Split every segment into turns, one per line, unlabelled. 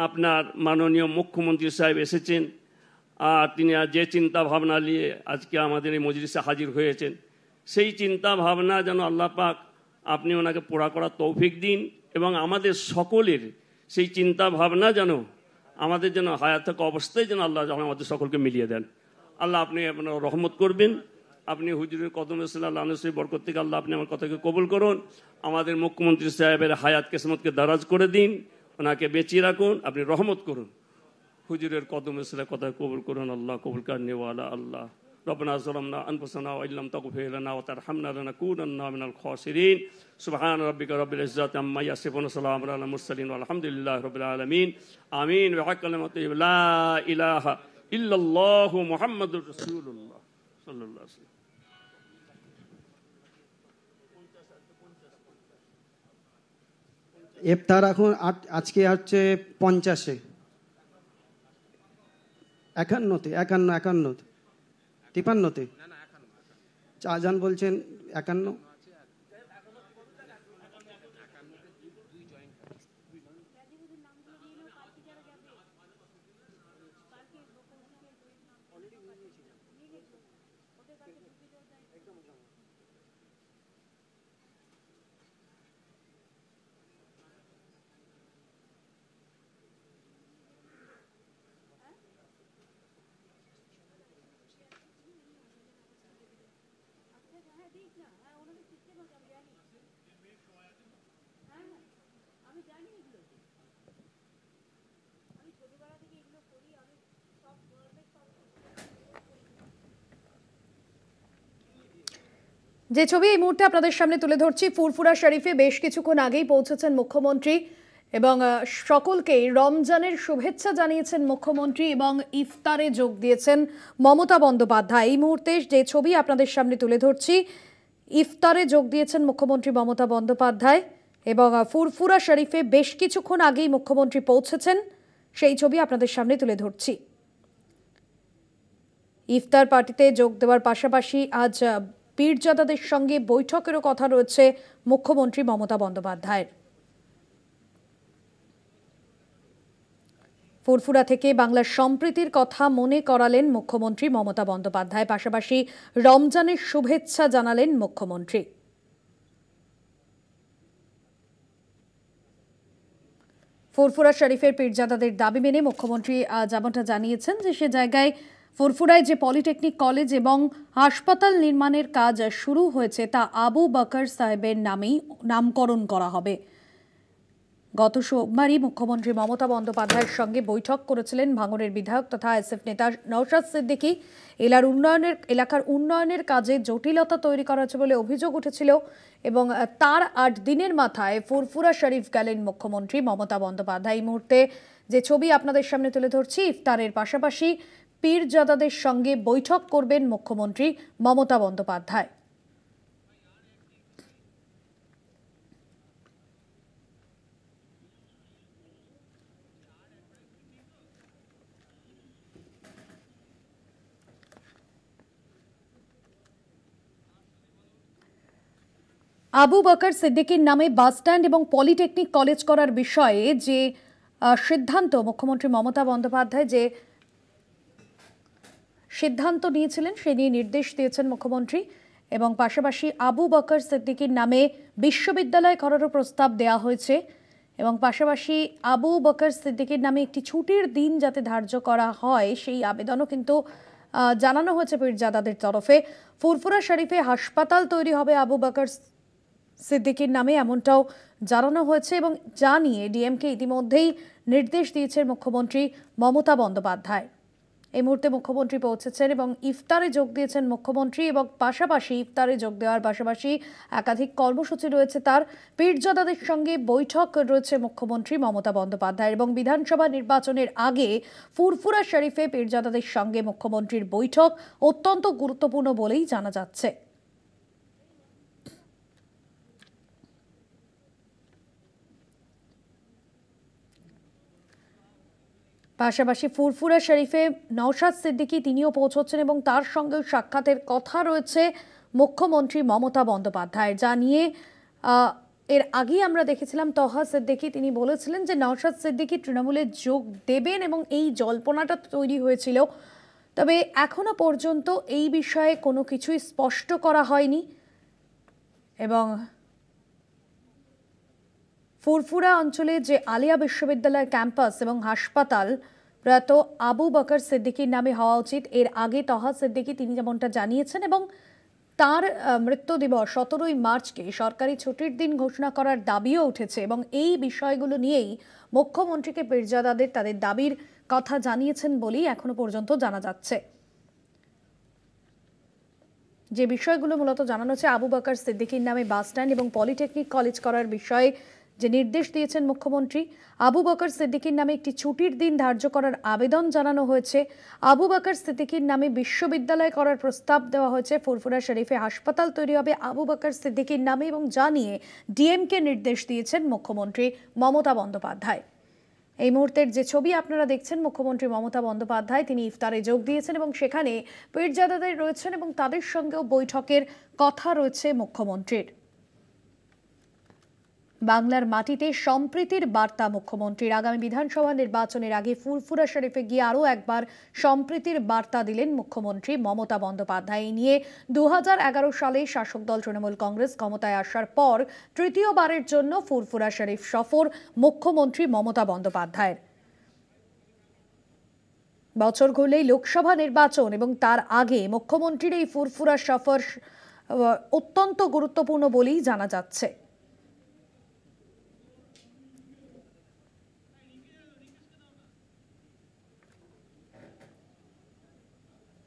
আপনার মাননীয় মুখ্যমন্ত্রী সাহেব এসেছেন, আর তিনি যে চিন্তা ভাবনা নিয়ে আজকে আমাদের এই মজলিসে হাজির হয়েছেন, সেই চিন্তা ভাবনা যেন আল্লাহ পাক আপনি ওনাকে পুরা করার তৌফিক দিন, এবং আমাদের সকলের সেই চিন্তা ভাবনা যেন আমাদের যেন হায়াত থাকা অবস্থায় যেন আল্লাহ আমাদের সকলকে মিলিয়ে দেন। আল্লাহ আপনি আপনার রহমত করবেন। আপনি হুজুরের কদমে সাল্লাল্লাহু আলাইহি ওয়াসাল্লাম বরকত থেকে আল্লাহ আপনি আমার কথাকে কবুল করুন। আমাদের মুখ্যমন্ত্রী সাহেবের হায়াত কিসমতকে দারাজ করে দিন, ওনাকে বেঁচিয়ে রাখুন, আপনি রহমত করুন। হুজুরের কদমে সাল্লাল্লাহু কথা কবুল করুন। আল্লাহ কবুল করনে ওয়ালা আল্লাহ। ربنا ظلمنا أنفسنا وإن لم تغفر لنا وترحمنا لنكونن من الخاسرين سبحان ربك رب العزة عما يصفون وسلام على المرسلين والحمد لله رب العالمين آمين بحق كلمة لا إله إلا الله محمد رسول الله صلى الله عليه وسلم
ইফতার এখন আজকে হচ্ছে 50-এ 51-তে 51-তে 53-তে আজান বলছেন 51।
যে ছবি এই মুহূর্তে আপনাদের সামনে তুলে ধরছি, ফুরফুরা শরীফে বেশ কিছুক্ষণ আগেই পৌঁছেছেন মুখ্যমন্ত্রী এবং সকলকেই রমজানের শুভেচ্ছা জানিয়েছেন মুখ্যমন্ত্রী এবং ইফতারে যোগ দিয়েছেন মমতা বন্দ্যোপাধ্যায়। এই মুহূর্তে যে ছবি আপনাদের সামনে তুলে ধরছি, ইফতারে যোগ দিয়েছেন মুখ্যমন্ত্রী মমতা বন্দ্যোপাধ্যায় এবং ফুরফুরা শরীফে বেশ কিছুক্ষণ আগেই মুখ্যমন্ত্রী পৌঁছেছেন, সেই ছবি আপনাদের সামনে তুলে ধরছি। ইফতার পার্টিতে যোগ দেওয়ার পাশাপাশি আজ পীরজাদাদের সঙ্গে বৈঠকেরও কথা রয়েছে মুখ্যমন্ত্রী মমতা বন্দ্যোপাধ্যায়ের। ফুরফুরা থেকে বাংলার সম্প্রীতির কথা মনে করালেন মুখ্যমন্ত্রী মমতা বন্দ্যোপাধ্যায়, পাশাপাশি রমজানের শুভেচ্ছা জানালেন মুখ্যমন্ত্রী। ফুরফুরা শরীফের পীরজাদাদের দাবি মেনে মুখ্যমন্ত্রী যেমনটা জানিয়েছেন যে সে জায়গায় ফুরফুরায় যে পলিটেকনিক কলেজ এবং হাসপাতাল নির্মাণের কাজ শুরু হয়েছে তা আবু বকর সাহেবের নামেই নামকরণ করা হবে। গত সোমবারই মুখ্যমন্ত্রী মমতা বন্দ্যোপাধ্যায়ের সঙ্গে বৈঠক করেছিলেন ভাঙড়ের বিধায়ক তথা এসএফ নেতা নওশাদ সিদ্দিকী। এলাকার উন্নয়নের কাজে জটিলতা তৈরি করা হয়েছে বলে অভিযোগ উঠেছিল এবং তার 8 দিনের মাথায় ফুরফুরা শরীফ গেলেন মুখ্যমন্ত্রী মমতা বন্দ্যোপাধ্যায়। এই মুহূর্তে যে ছবি আপনাদের সামনে তুলে ধরছি, ইফতারের পাশাপাশি পীরজাদাদের সঙ্গে বৈঠক করবেন মুখ্যমন্ত্রী মমতা বন্দ্যোপাধ্যায়। আবু বকর সিদ্দিকীর নামে বাসস্ট্যান্ড এবং পলিটেকনিক কলেজ করার বিষয়ে যে সিদ্ধান্ত মুখ্যমন্ত্রী মমতা বন্দ্যোপাধ্যায় যে সিদ্ধান্ত নিয়েছিলেন সে নিয়ে নির্দেশ দিয়েছেন মুখ্যমন্ত্রী এবং পাশাপাশি আবু বকর সিদ্দিকীর নামে বিশ্ববিদ্যালয় করারও প্রস্তাব দেওয়া হয়েছে এবং পাশাপাশি আবু বকর সিদ্দিকীর নামে একটি ছুটির দিন যাতে ধার্য করা হয় সেই আবেদনও কিন্তু জানানো হয়েছে পীরজাদাদের তরফে। ফুরফুরা শরীফে হাসপাতাল তৈরি হবে আবু বকর সিদ্দিকীর নামে, এমনটাও জানানো হয়েছে এবং যা নিয়ে ডিএমকে ইতিমধ্যেই নির্দেশ দিয়েছেন মুখ্যমন্ত্রী মমতা বন্দ্যোপাধ্যায়। এই মুহূর্তে মুখ্যমন্ত্রী পৌঁছেছেন এবং ইফতারে যোগ দিয়েছেন মুখ্যমন্ত্রী এবং পাশাপাশি ইফতারে যোগ দেওয়ার পাশাপাশি একাধিক কর্মসূচি রয়েছে তার। পীরজাদাদের সঙ্গে বৈঠক রয়েছে মুখ্যমন্ত্রী মমতা বন্দ্যোপাধ্যায় এবং বিধানসভা নির্বাচনের আগে ফুরফুরা শরীফে পীরজাদাদের সঙ্গে মুখ্যমন্ত্রীর বৈঠক অত্যন্ত গুরুত্বপূর্ণ বলেই জানা যাচ্ছে। পাশাপাশি ফুরফুরা শরীফে নওশাদ সিদ্দিকী তিনিও পৌঁছচ্ছেন এবং তার সঙ্গে সাক্ষাতের কথা রয়েছে মুখ্যমন্ত্রী মমতা বন্দ্যোপাধ্যায়, যা নিয়ে এর আগেই আমরা দেখেছিলাম তহা সিদ্দিকী, তিনি বলেছিলেন যে নওশাদ সিদ্দিকী তৃণমূলে যোগ দেবেন এবং এই জল্পনাটা তৈরি হয়েছিল। তবে এখনো পর্যন্ত এই বিষয়ে কোনো কিছুই স্পষ্ট করা হয়নি। এবং ফুরফুরা অঞ্চলে যে আলিয়া বিশ্ববিদ্যালয় ক্যাম্পাস এবং হাসপাতাল প্রয়াত আবু বকর সিদ্দিকীর নামে হওয়া উচিত, এর আগে তহা সিদ্দিকী তিনি যেমনটা জানিয়েছেন এবং তার মৃত্যু দিবস 17ই মার্চকে সরকারি ছুটির দিন ঘোষণা করার দাবিও উঠেছে এবং এই বিষয়গুলো নিয়েই মুখ্যমন্ত্রীকে পীরজাদাদের তাদের দাবির কথা জানিয়েছেন বলেই এখনো পর্যন্ত জানা যাচ্ছে। যে বিষয়গুলো মূলত জানানো হচ্ছে, আবু বকর সিদ্দিকীর নামে বাস স্ট্যান্ড এবং পলিটেকনিক কলেজ করার বিষয়ে যে নির্দেশ দিয়েছেন মুখ্যমন্ত্রী, আবু বকর সিদ্দিকীর নামে একটি ছুটির দিন ধার্য করার আবেদন জানানো হয়েছে, আবু বকর সিদ্দিকীর নামে বিশ্ববিদ্যালয় করার প্রস্তাব দেওয়া হয়েছে, ফুরফুরা শরীফে হাসপাতাল তৈরি হবে আবু বকর সিদ্দিকীর নামে এবং জানিয়ে ডিএমকে নির্দেশ দিয়েছেন মুখ্যমন্ত্রী মমতা বন্দ্যোপাধ্যায়। এই মুহূর্তের যে ছবি আপনারা দেখছেন, মুখ্যমন্ত্রী মমতা বন্দ্যোপাধ্যায় তিনি ইফতারে যোগ দিয়েছেন এবং সেখানে পীরজাদাদের রয়েছেন এবং তাদের সঙ্গেও বৈঠকের কথা রয়েছে মুখ্যমন্ত্রীর। বাংলার মাটিতে সম্প্রীতির বার্তা মুখ্যমন্ত্রীর। আগামী বিধানসভা নির্বাচনের আগে ফুরফুরা শরীফে গিয়ে আরও একবার সম্প্রীতির বার্তা দিলেন মুখ্যমন্ত্রী মমতা বন্দ্যোপাধ্যায়। এই নিয়ে 2011 সালে শাসক দল তৃণমূল কংগ্রেস ক্ষমতায় আসার পর তৃতীয়বারের জন্য ফুরফুরা শরীফ সফর মুখ্যমন্ত্রী মমতা বন্দ্যোপাধ্যায়ের। বছর ঘুরলেই লোকসভা নির্বাচন এবং তার আগে মুখ্যমন্ত্রীর এই ফুরফুরা সফর অত্যন্ত গুরুত্বপূর্ণ বলেই জানা যাচ্ছে।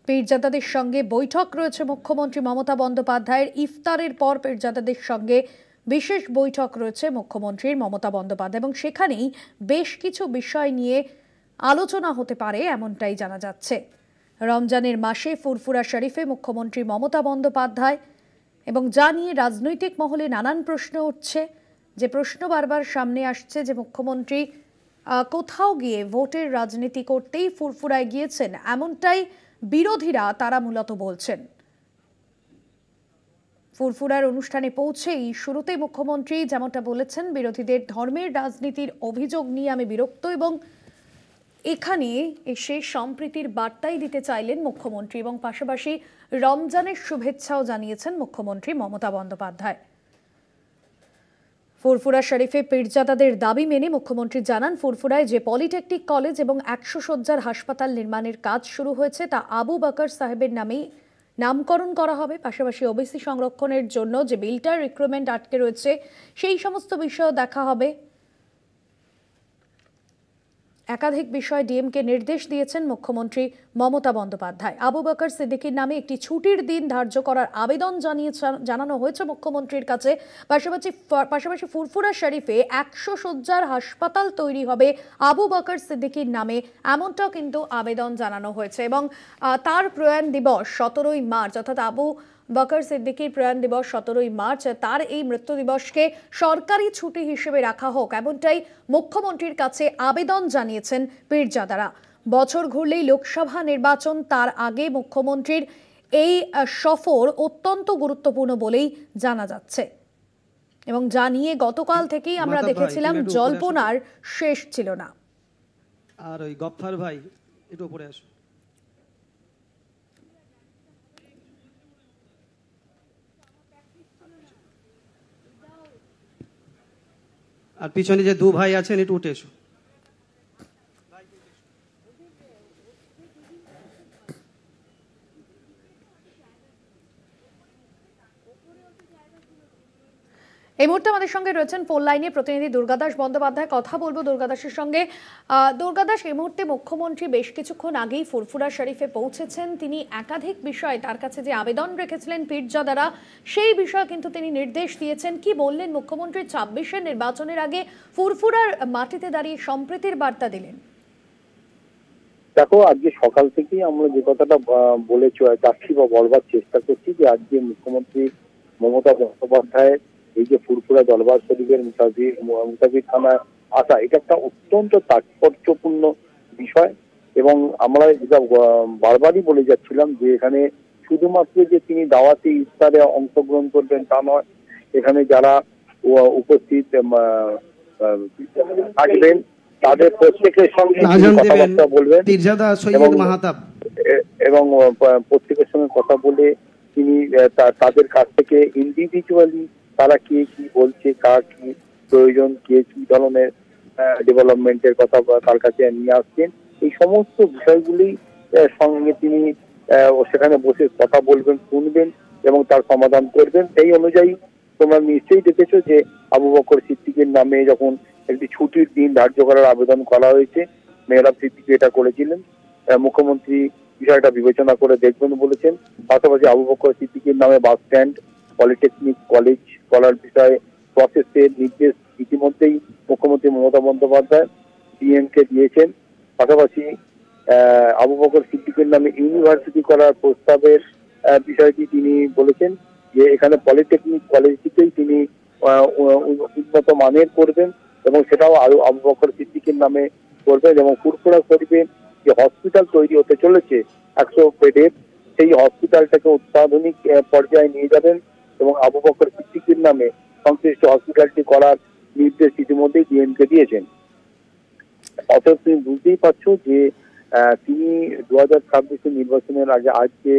পীরজাদাদের সঙ্গে বৈঠক রয়েছে মুখ্যমন্ত্রী মমতা বন্দ্যোপাধ্যায়ের। ইফতারের পর পীরজাদাদের সঙ্গে বিশেষ বৈঠক রয়েছে মুখ্যমন্ত্রীর মমতা বন্দ্যোপাধ্যায় এবং সেখানেই বেশ কিছু বিষয় নিয়ে আলোচনা হতে পারে এমনটাই জানা যাচ্ছে। রমজানের মাসে ফুরফুরা শরীফে মুখ্যমন্ত্রী মমতা বন্দ্যোপাধ্যায় এবং যা নিয়ে রাজনৈতিক মহলে নানান প্রশ্ন উঠছে। যে প্রশ্ন বারবার সামনে আসছে যে মুখ্যমন্ত্রী কোথাও গিয়ে ভোটের রাজনীতি করতেই ফুরফুরায় গিয়েছেন, এমনটাই বিরোধীরা তারা মূলত বলছেন। ফুরফুরার অনুষ্ঠানে পৌঁছেই শুরুতে মুখ্যমন্ত্রী যেমনটা বলেছেন, বিরোধীদের ধর্মের রাজনীতির অভিযোগ নিয়ে আমি বিরক্ত এবং এখানে এসে সম্প্রীতির বার্তাই দিতে চাইলেন মুখ্যমন্ত্রী এবং পাশাপাশি রমজানের শুভেচ্ছাও জানিয়েছেন মুখ্যমন্ত্রী মমতা বন্দ্যোপাধ্যায়। ফুরফুরা শরীফে পীরজাদাদের দাবি মেনে মুখ্যমন্ত্রী জানান, ফুরফুরায় যে পলিটেকনিক কলেজ এবং 100 শয্যার হাসপাতাল নির্মাণের কাজ শুরু হয়েছে তা আবু বকর সাহেবের নামেই নামকরণ করা হবে। পাশাপাশি ওবিসি সংরক্ষণের জন্য যে বিলটার রিক্রুটমেন্ট আটকে রয়েছে সেই সমস্ত বিষয়ও দেখা হবে। একাধিক বিষয় ডিএমকে নির্দেশ দিয়েছেন মুখ্যমন্ত্রী মমতা বন্দ্যোপাধ্যায়। আবু বকর সিদ্দিকীর নামে একটি ছুটির দিন ধার্য করার আবেদন জানানো হয়েছে মুখ্যমন্ত্রীর কাছে। পাশাপাশি ফুরফুরা শরীফে 100 শয্যার হাসপাতাল তৈরি হবে আবু বকর সিদ্দিকীর নামে, এমনটাও কিন্তু আবেদন জানানো হয়েছে এবং তার প্রয়াণ দিবস 17ই মার্চ, অর্থাৎ আবু বকর সিদ্দিকীর প্রয়াণ দিবস 17ই মার্চ, তার এই মৃত্যু দিবসকে সরকারি ছুটি হিসেবে রাখা হোক, এমনটাই মুখ্যমন্ত্রীর কাছে আবেদন জানিয়েছেন পীরজাদারা। বছর ঘুরলেই লোকসভা নির্বাচন, তার আগে মুখ্যমন্ত্রীর এই সফর অত্যন্ত গুরুত্বপূর্ণ বলেই জানা যাচ্ছে এবং যা নিয়ে গতকাল থেকেই আমরা দেখেছিলাম জল্পনার শেষ ছিল না।
আর ওই গফফার ভাই একটু উপরে আসো। আর পিছনে যে দু ভাই আছেন একটু উঠে এসো।
এই মুহূর্তে আমাদের সঙ্গে রয়েছেন ফোন লাইনে প্রতিনিধি দুর্গাদাস বন্দ্যোপাধ্যায়। কথা বলবো দুর্গাদাসের সঙ্গে। দুর্গাদাস, এই মুহূর্তে মুখ্যমন্ত্রী বেশ কিছুক্ষণ আগেই ফুরফুরা শরীফে পৌঁছেছেন। তিনি একাধিক বিষয় তার কাছে যে আবেদন রেখেছিলেন পীরজাদারা, সেই বিষয়ে কিন্তু তিনি নির্দেশ দিয়েছেন। কি বললেন মুখ্যমন্ত্রী 26-এর নির্বাচনের আগে ফুরফুরার মাটিতে দাঁড়িয়ে সম্প্রীতির বার্তা দিলেন?
দেখো, আজকে সকাল থেকেই আমরা যে কথাটা বলে যাচ্ছি বা বলবার চেষ্টা করছি যে আজকে মুখ্যমন্ত্রী মমতা বন্দ্যোপাধ্যায় এই যে ফুরফুরা দরবার শরীফের মুতাবির থানায় আসা, এটা একটা অত্যন্ত তাৎপর্যপূর্ণ বিষয় এবং আমরা যেটা বারবারই বলে যাচ্ছিলাম যে এখানে শুধুমাত্র যে তিনি দাওয়াতি ইফতারে অংশগ্রহণ করবেন তা নয়, এখানে যারা উপস্থিত থাকবেন, তাদের প্রত্যেকের সঙ্গে কথাবার্তা বলবেন এবং প্রত্যেকের সঙ্গে কথা বলে তিনি তাদের কাছ থেকে ইন্ডিভিজুয়ালি তারা কে কি বলছে, কার কি প্রয়োজন, কে কি ধরনের ডেভেলপমেন্টের কথা তার কাছে নিয়ে আসছেন, এই সমস্ত বিষয়গুলি সঙ্গে তিনি সেখানে বসে কথা বলবেন, শুনবেন এবং তার সমাধান করবেন। সেই অনুযায়ী তোমরা নিশ্চয়ই দেখেছো যে আবু বকর সিদ্দিকের নামে যখন একটি ছুটির দিন ধার্য করার আবেদন করা হয়েছে, মেহরাব সিদ্দিকী এটা করেছিলেন। মুখ্যমন্ত্রী বিষয়টা বিবেচনা করে দেখবেন বলেছেন। পাশাপাশি আবু বকর সিদ্দিকীর নামে বাস স্ট্যান্ড, পলিটেকনিক কলেজ করার বিষয়ে প্রসেসের নির্দেশ ইতিমধ্যেই মুখ্যমন্ত্রী মমতা বন্দ্যোপাধ্যায় ডিএমকে দিয়েছেন। পাশাপাশি আবু বকর সিদ্দিকের নামে ইউনিভার্সিটি করার প্রস্তাবের বিষয়টি তিনি বলেছেন যে এখানে পলিটেকনিক কলেজটিকেই তিনি উন্নত মানের করবেন এবং সেটাও আবু বকর সিদ্দিকের নামে করবেন এবং ফুরফুরা শরীফে যে হসপিটাল তৈরি হতে চলেছে 100 বেডের, সেই হসপিটালটাকে অত্যাধুনিক পর্যায়ে নিয়ে যাবেন এবং আবু বকর সিদ্দিকের নামে সংশ্লিষ্ট হসপিটালটি করার নির্দেশ ইতিমধ্যেই ডিএমকে দিয়েছেন। অতএব তুমি বুঝতেই পারছো যে তিনি 2026 নির্বাচনের আগে আজকে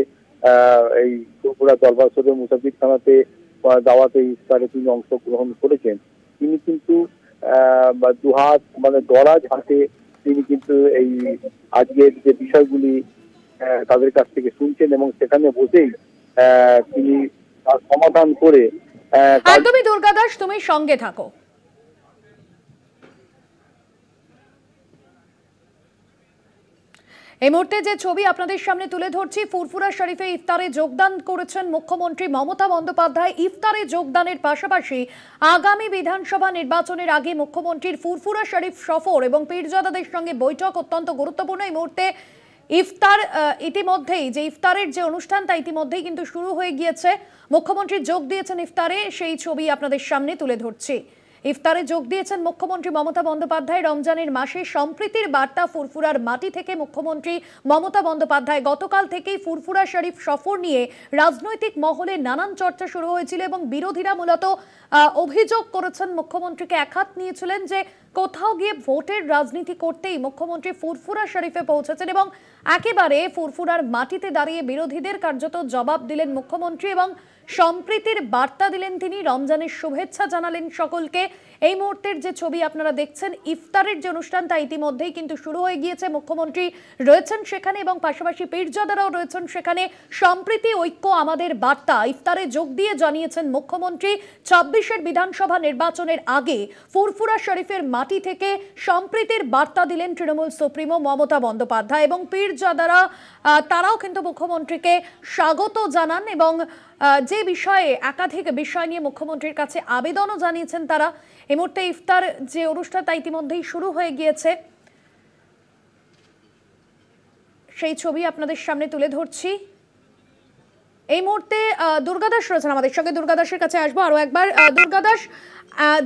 এই ফুরফুরা দরবার শরীফ মুসাফির খানাতে দাওয়াতে ইফতারে তিনি অংশগ্রহণ করেছেন। তিনি কিন্তু দুহাত দরাজ হাতে তিনি কিন্তু এই আজকের যে বিষয়গুলি তাদের কাছ থেকে শুনছেন এবং সেখানে বসেই তিনি তার সমাধান করে।
একদমই দুর্গা দাস, তুমি সঙ্গে থাকো। এই মুহূর্তে যে ছবি আপনাদের সামনে তুলে ধরছি, ফুরফুরা শরীফে ইফতারে যোগদান করেছেন মুখ্যমন্ত্রী মমতা বন্দ্যোপাধ্যায়। ইফতারে যোগদানের পাশাপাশি আগামী বিধানসভা নির্বাচনের আগে মুখ্যমন্ত্রীর ফুরফুরা শরীফ সফর এবং পীরজাদাদের সঙ্গে বৈঠক অত্যন্ত গুরুত্বপূর্ণ। এই মুহূর্তে ইফতার ইতিমধ্যেই যে ইফতারের যে অনুষ্ঠান তা ইতিমধ্যেই কিন্তু শুরু হয়ে গিয়েছে। মুখ্যমন্ত্রী যোগ দিয়েছেন ইফতারে, সেই ছবি আপনাদের সামনে তুলে ধরছি। ইফতারে যোগ দিয়েছেন মুখ্যমন্ত্রী মমতা বন্দ্যোপাধ্যায়। রমজানের মাসে সম্প্রীতির বার্তা ফুরফুরার মাটি থেকে মুখ্যমন্ত্রী মমতা বন্দ্যোপাধ্যায় গতকাল থেকেই ফুরফুরা শরীফ সফর নিয়ে রাজনৈতিক মহলে নানান চর্চা শুরু হয়েছিল এবং বিরোধীরা মূলত অভিযোগ করেছেন মুখ্যমন্ত্রীকে একহাত নিয়েছিলেন যে কোথাও গিয়ে ভোটের রাজনীতি করতেই মুখ্যমন্ত্রী ফুরফুরা শরীফে পৌঁছেছেন এবং একেবারে ফুরফুরার মাটিতে দাঁড়িয়ে বিরোধীদের কার্যত জবাব দিলেন মুখ্যমন্ত্রী এবং সম্প্রীতির বার্তা দিলেন তিনি। রমজানের শুভেচ্ছা জানালেন সকলকে। এই মুহূর্তের যে ছবি আপনারা দেখছেন, ইফতারের যে অনুষ্ঠান তা ইতিমধ্যেই কিন্তু শুরু হয়ে গিয়েছে। মুখ্যমন্ত্রী রয়েছেন সেখানে এবং পাশাপাশি পীরজাদারাও রয়েছেন সেখানে। সম্প্রীতি ঐক্য আমাদের বার্তা ইফতারে যোগ দিয়ে জানিয়েছেন মুখ্যমন্ত্রী। 26-এর বিধানসভা নির্বাচনের আগে ফুরফুরা শরীফের মাটি থেকে সম্প্রীতির বার্তা দিলেন তৃণমূল সুপ্রিমো মমতা বন্দ্যোপাধ্যায় এবং পীরজাদারা তারাও কিন্তু মুখ্যমন্ত্রীকে স্বাগত জানান এবং যে বিষয়ে একাধিক বিষয় নিয়ে মুখ্যমন্ত্রীর কাছে আবেদনও জানিয়েছেন তারা। এই মুহূর্তে ইফতার যে অনুষ্ঠান তা ইতিমধ্যেই শুরু হয়ে গিয়েছে, সেই ছবি আপনাদের সামনে তুলে ধরছি। এই মুহূর্তে দুর্গাদাস রয়েছেন আমাদের সঙ্গে, দুর্গাদাসের কাছে আসবো আরো একবার। দুর্গাদাস,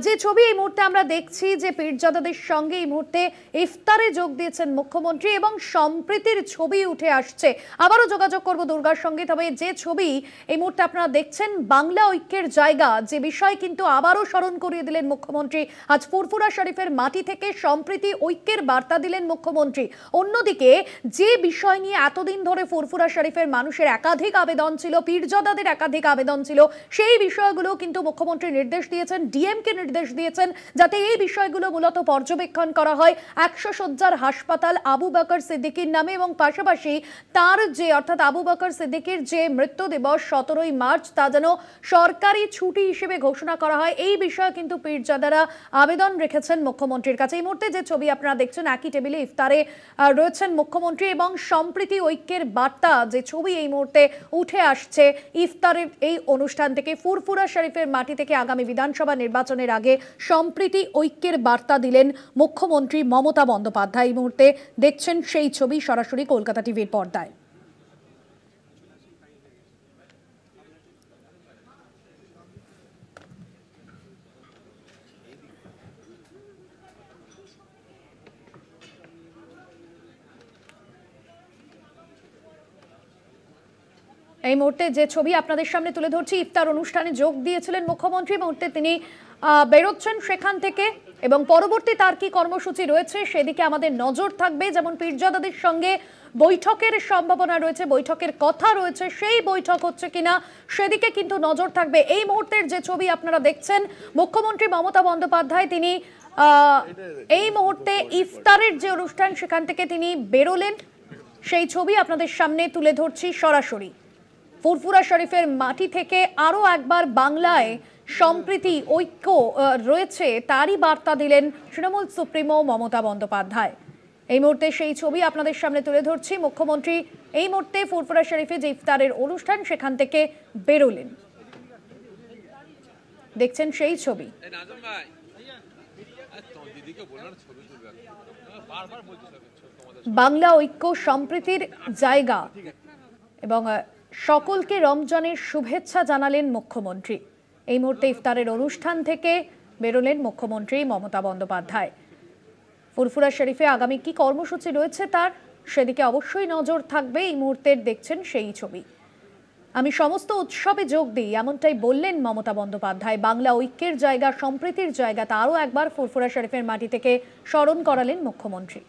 যে ছবি এই মুহূর্তে আমরা দেখছি যে পীরজাদাদের সঙ্গে এই মুহূর্তে ইফতারে যোগ দিয়েছেন মুখ্যমন্ত্রী এবং সম্প্রীতির ছবি উঠে আসছে। আবারও যোগাযোগ করব দুর্গার সঙ্গে। তবে যে ছবি এই মুহূর্তে আপনারা দেখছেন, বাংলা ঐক্যের জায়গা, যে বিষয় কিন্তু আবারও স্মরণ করিয়ে দিলেন মুখ্যমন্ত্রী। আজ ফুরফুরা শরীফের মাটি থেকে সম্প্রীতি ঐক্যের বার্তা দিলেন মুখ্যমন্ত্রী। অন্যদিকে যে বিষয় নিয়ে এতদিন ধরে ফুরফুরা শরীফের মানুষের একাধিক আবেদন ছিল, পীরজাদাদের একাধিক আবেদন ছিল, সেই বিষয়গুলো কিন্তু মুখ্যমন্ত্রী নির্দেশ দিয়েছেন, ডিএমকে নির্দেশ দিয়েছেন যাতে এই বিষয়গুলো মূলত পর্যবেক্ষণ করা হয়। 100 শয্যার হাসপাতাল আবু বকর সিদ্দিকীর নামে এবং পাশাপাশি তার যে অর্থাৎ আবু বকর সিদ্দিকীর যে মৃত্যু দিবস 17ই মার্চ তা যেন সরকারি ছুটি হিসেবে ঘোষণা করা হয়, এই বিষয়ে কিন্তু পীরজাদারা আবেদন রেখেছেন মুখ্যমন্ত্রীর কাছে। এই মুহূর্তে যে ছবি আপনারা দেখছেন, একই টেবিলে ইফতারে রয়েছেন মুখ্যমন্ত্রী এবং সম্প্রীতি ঐক্যের বার্তা যে ছবি এই মুহূর্তে উঠে আসছে ইফতারের এই অনুষ্ঠান থেকে। ফুরফুরা শরীফের মাটি থেকে আগামী বিধানসভা নির্বাচনের আগে সম্প্রীতি ঐক্যের বার্তা দিলেন মুখ্যমন্ত্রী মমতা বন্দ্যোপাধ্যায়। এই মুহূর্তে দেখছেন সেই ছবি সরাসরি কলকাতা টিভির পর্দায়। এই মুহূর্তে যে ছবি আপনাদের সামনে তুলে ধরছি, ইফতার অনুষ্ঠানে যোগ দিয়েছিলেন মুখ্যমন্ত্রী। মুহূর্তে তিনি বেরোচ্ছেন সেখান থেকে এবং পরবর্তী তার কি কর্মসূচি রয়েছে সেদিকে আমাদের নজর থাকবে। যেমন পীরজাদাদের সঙ্গে বৈঠকের সম্ভাবনা রয়েছে, বৈঠকের কথা রয়েছে, সেই বৈঠক হচ্ছে কিনা সেদিকে কিন্তু নজর থাকবে। এই মুহূর্তের যে ছবি আপনারা দেখছেন, মুখ্যমন্ত্রী মমতা বন্দ্যোপাধ্যায় তিনি এই মুহূর্তে ইফতারের যে অনুষ্ঠান সেখান থেকে তিনি বেরোলেন, সেই ছবি আপনাদের সামনে তুলে ধরছি সরাসরি। ফুরফুরা শরীফের মাটি থেকে আরো একবার বাংলায় সম্প্রীতি ঐক্য রয়েছে তারই বার্তা দিলেন তৃণমূল সুপ্রিমো মমতা বন্দ্যোপাধ্যায়। এই মুহূর্তে সেই ছবি আপনাদের সামনে তুলে ধরছি। মুখ্যমন্ত্রী এই মুহূর্তে ফুরফুরা শরীফে যে ইফতারের অনুষ্ঠান সেখান থেকে বেরোলেন, দেখছেন সেই ছবি। বাংলা ঐক্য সম্প্রীতির জায়গা এবং সকলকে রমজানের শুভেচ্ছা জানালেন মুখ্যমন্ত্রী। এই মুহূর্তে ইফতারের অনুষ্ঠান থেকে বেরোলেন মুখ্যমন্ত্রী মমতা বন্দ্যোপাধ্যায়। ফুরফুরা শরীফে আগামী কি কর্মসূচি রয়েছে তার সেদিকে অবশ্যই নজর থাকবে। এই মুহূর্তের দেখছেন সেই ছবি। আমি সমস্ত উৎসবে যোগ দিই এমনটাই বললেন মমতা বন্দ্যোপাধ্যায়। বাংলা ঐক্যের জায়গা, সম্প্রীতির জায়গা তা আরও একবার ফুরফুরা শরীফের মাটি থেকে স্মরণ করালেন মুখ্যমন্ত্রী।